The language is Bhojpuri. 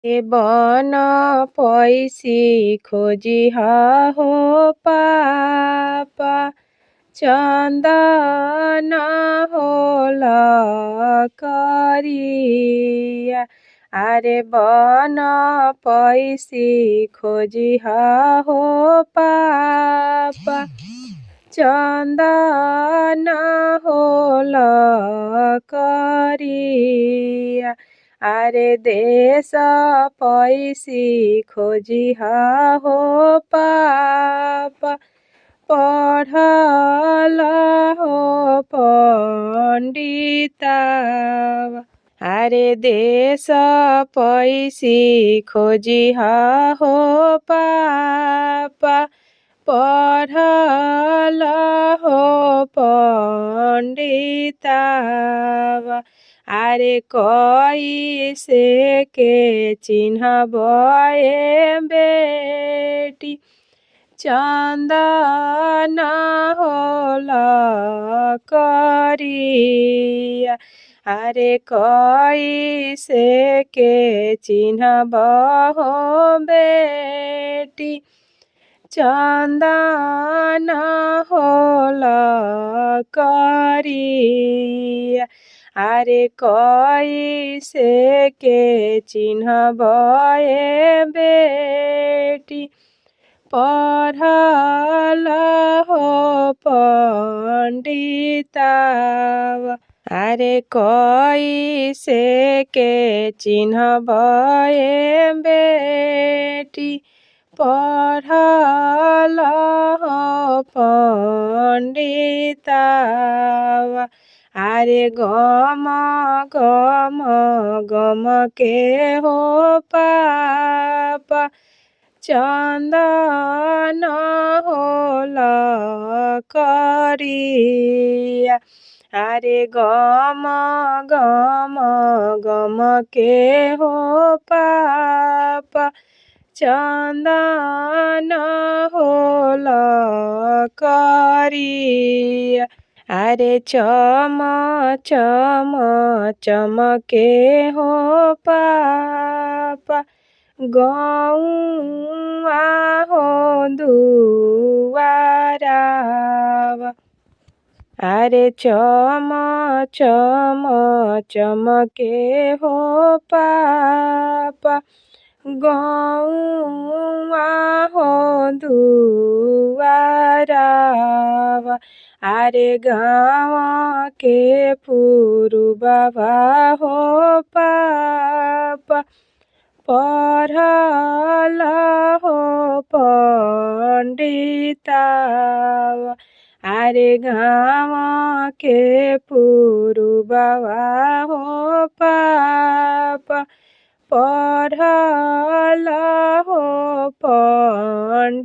ए बन पैसी खोजिहा हो पापा, चन्दन होल करिया। आरे बन पैसी खोजिहा हो पापा, चन्दन होल करिया। आरे देश पैसी खोजिहा हो पापा, पढ़ल हो पंडितवा। आरे देश पैसी खोजिहा हो पापा, पढ़ल हो पंडितवा। आरे कैसे के चिन्हब ए बेटी, चन्दन होल करिया। आरे कैसे के चिन्हब हो बेटी, चन्दन होल करिया। आरे कैसे के चिन्हब ए बेटी, पढ़ल हो पंडितवा। आरे कैसे के चिन्हब ए बेटी, पढ़ल हो पंडितवा। आरे गम गम गम के हो पापा, चन्दन होल करिया। आरे गम गम गम के हो पापा, चन्दन होल करिया। आरे चम चम चमके हो पापा, गौआ हो दुआरावा। आरे चम चम चमके हो पापा, गौआ हो दुआरावा। आरे गाँव के पुरुबवा हो पापा, पढ़ल हो पंडितवा। आरे गाँव के पुरुबवा हो पापा, पढ़ल हो पंडितवा।